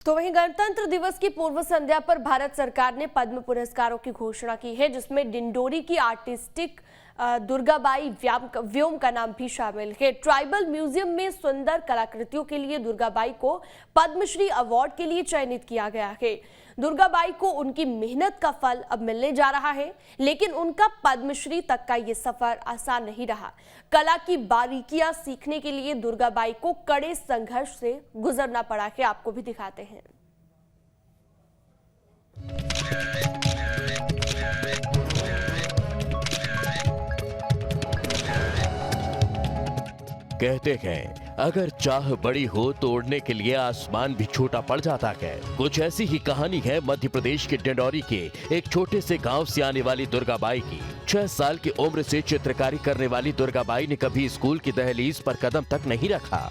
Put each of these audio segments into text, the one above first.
तो वहीं गणतंत्र दिवस की पूर्व संध्या पर भारत सरकार ने पद्म पुरस्कारों की घोषणा की है, जिसमें डिंडोरी की आर्टिस्टिक दुर्गाबाई व्योम का नाम भी शामिल है। ट्राइबल म्यूजियम में सुंदर कलाकृतियों के लिए दुर्गाबाई को पद्मश्री अवार्ड के लिए चयनित किया गया है। दुर्गाबाई को उनकी मेहनत का फल अब मिलने जा रहा है, लेकिन उनका पद्मश्री तक का ये सफर आसान नहीं रहा। कला की बारीकियां सीखने के लिए दुर्गाबाई को कड़े संघर्ष से गुजरना पड़ा है। आपको भी दिखाते हैं। कहते हैं अगर चाह बड़ी हो तो उड़ने के लिए आसमान भी छोटा पड़ जाता है। कुछ ऐसी ही कहानी है मध्य प्रदेश के डिंडोरी के एक छोटे से गांव से आने वाली दुर्गाबाई की। 6 साल की उम्र से चित्रकारी करने वाली दुर्गाबाई ने कभी स्कूल की दहलीज पर कदम तक नहीं रखा,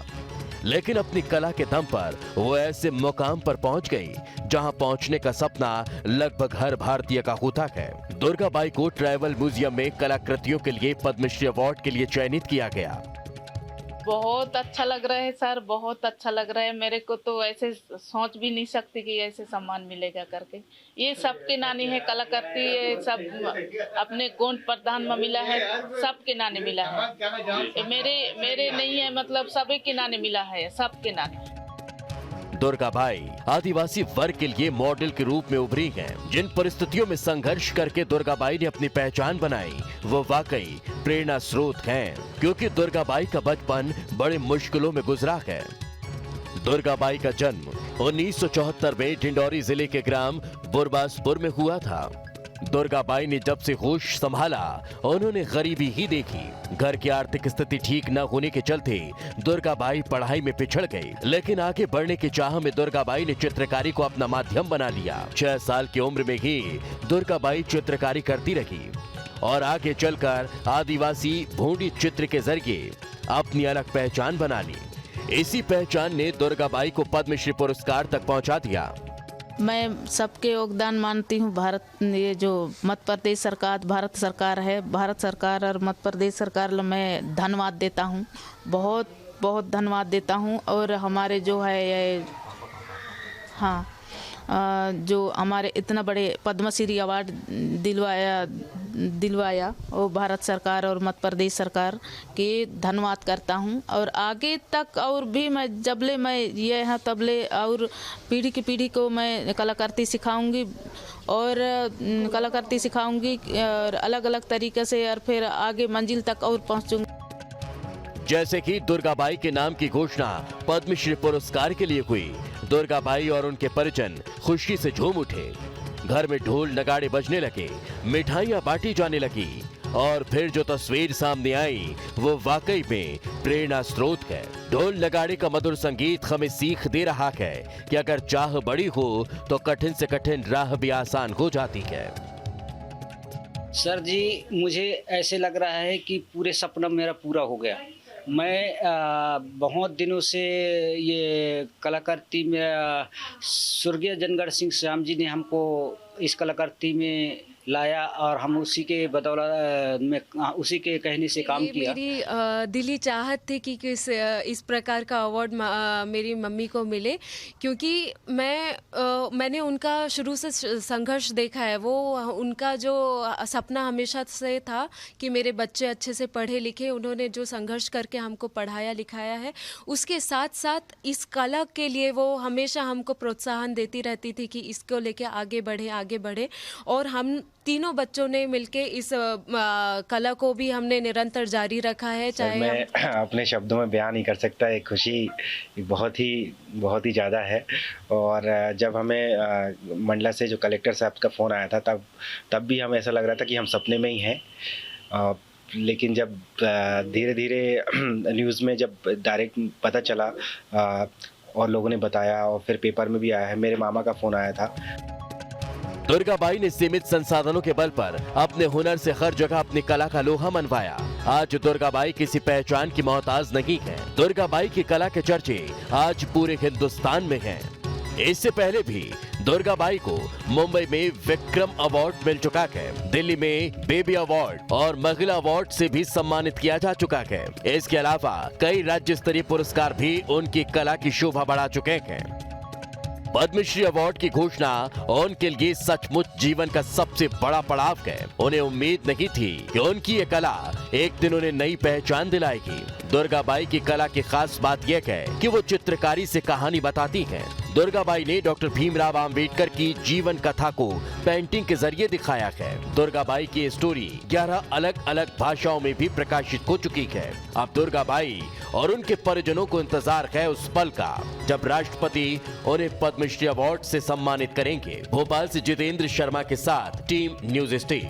लेकिन अपनी कला के दम पर वो ऐसे मुकाम पर पहुंच गई जहां पहुंचने का सपना लगभग हर भारतीय का होता है। दुर्गाबाई को ट्राइबल म्यूजियम में कलाकृतियों के लिए पद्मश्री अवार्ड के लिए चयनित किया गया। बहुत अच्छा लग रहा है सर, बहुत अच्छा लग रहा है। मेरे को तो ऐसे सोच भी नहीं सकती कि ऐसे सम्मान मिलेगा करके। ये सबके नानी है कलाकृति, ये सब अपने कौन प्रधान में मिला है, सबके नानी मिला है। मेरे नहीं है, मतलब सभी के नानी मिला है, सबके नानी। दुर्गाबाई आदिवासी वर्ग के लिए मॉडल के रूप में उभरी हैं। जिन परिस्थितियों में संघर्ष करके दुर्गाबाई ने अपनी पहचान बनाई, वो वाकई प्रेरणा स्रोत हैं, क्योंकि दुर्गाबाई का बचपन बड़े मुश्किलों में गुजरा है। दुर्गाबाई का जन्म 1974 में डिंडोरी जिले के ग्राम बुरबासपुर में हुआ था। दुर्गाबाई ने जब से होश संभाला, उन्होंने गरीबी ही देखी। घर की आर्थिक स्थिति ठीक न होने के चलते दुर्गाबाई पढ़ाई में पिछड़ गई, लेकिन आगे बढ़ने की चाह में दुर्गाबाई ने चित्रकारी को अपना माध्यम बना लिया। 6 साल की उम्र में ही दुर्गाबाई चित्रकारी करती रही और आगे चलकर आदिवासी भूडी चित्र के जरिए अपनी अलग पहचान बना ली। इसी पहचान ने दुर्गाबाई को पद्मश्री पुरस्कार तक पहुंचा दिया। मैं सबके योगदान मानती हूँ। ये जो मध्य प्रदेश सरकार, भारत सरकार है, भारत सरकार और मध्य प्रदेश सरकार मैं धन्यवाद देता हूँ, बहुत बहुत धन्यवाद देता हूँ। और हमारे जो है ये जो हमारे इतना बड़े पद्मश्री अवार्ड दिलवाया वो भारत सरकार और मध्य प्रदेश सरकार के धन्यवाद करता हूँ। और आगे तक और भी मैं जबले मैं ये है तबले और पीढ़ी की पीढ़ी को मैं कलाकृति सिखाऊंगी और कलाकृति सिखाऊंगी और अलग अलग तरीके से, और फिर आगे मंजिल तक और पहुँचूंगी। जैसे कि दुर्गाबाई के नाम की घोषणा पद्मश्री पुरस्कार के लिए हुई, दुर्गाबाई और उनके परिजन खुशी से झूम उठे। घर में ढोल नगाड़े बजने लगे, मिठाइयां बांटी जाने लगी और फिर जो तस्वीर सामने आई वो वाकई में प्रेरणा स्रोत है। ढोल नगाड़े का मधुर संगीत हमें सीख दे रहा है कि अगर चाह बड़ी हो तो कठिन से कठिन राह भी आसान हो जाती है। सर जी, मुझे ऐसे लग रहा है कि पूरे सपना मेरा पूरा हो गया। मैं बहुत दिनों से ये कलाकृति में स्वर्गीय जनगढ़ सिंह श्याम जी ने हमको इस कलाकृति में लाया और हम उसी के बदौलत में उसी के कहने से काम किया। मेरी दिली चाहत थी कि इस प्रकार का अवार्ड मेरी मम्मी को मिले, क्योंकि मैंने उनका शुरू से संघर्ष देखा है। वो उनका जो सपना हमेशा से था कि मेरे बच्चे अच्छे से पढ़े लिखे, उन्होंने जो संघर्ष करके हमको पढ़ाया लिखाया है, उसके साथ साथ इस कला के लिए वो हमेशा हमको प्रोत्साहन देती रहती थी कि इसको लेके आगे बढ़े। और हम तीनों बच्चों ने मिलके इस कला को भी हमने निरंतर जारी रखा है। चाहे मैं अपने शब्दों में बयान नहीं कर सकता। एक खुशी बहुत ही ज़्यादा है। और जब हमें मंडला से जो कलेक्टर साहब का फ़ोन आया था तब भी हमें ऐसा लग रहा था कि हम सपने में ही हैं। लेकिन जब धीरे धीरे न्यूज़ में जब डायरेक्ट पता चला और लोगों ने बताया और फिर पेपर में भी आया है, मेरे मामा का फ़ोन आया था। दुर्गाबाई ने सीमित संसाधनों के बल पर अपने हुनर से हर जगह अपनी कला का लोहा मनवाया। आज दुर्गाबाई किसी पहचान की मोहताज नहीं है। दुर्गाबाई की कला के चर्चे आज पूरे हिंदुस्तान में हैं। इससे पहले भी दुर्गाबाई को मुंबई में विक्रम अवार्ड मिल चुका है, दिल्ली में बेबी अवार्ड और महिला अवार्ड से भी सम्मानित किया जा चुका है। इसके अलावा कई राज्य स्तरीय पुरस्कार भी उनकी कला की शोभा बढ़ा चुके हैं। पद्मश्री अवार्ड की घोषणा उनके लिए सचमुच जीवन का सबसे बड़ा पड़ाव है। उन्हें उम्मीद नहीं थी कि उनकी ये कला एक दिन उन्हें नई पहचान दिलाएगी। दुर्गाबाई की कला की खास बात यह है कि वो चित्रकारी से कहानी बताती हैं। दुर्गाबाई ने डॉक्टर भीमराव आम्बेडकर की जीवन कथा को पेंटिंग के जरिए दिखाया है। दुर्गाबाई की स्टोरी 11 अलग अलग भाषाओं में भी प्रकाशित हो चुकी है। अब दुर्गाबाई और उनके परिजनों को इंतजार है उस पल का जब राष्ट्रपति उन्हें पद्मश्री अवार्ड से सम्मानित करेंगे। भोपाल से जितेंद्र शर्मा के साथ टीम न्यूज़ 18।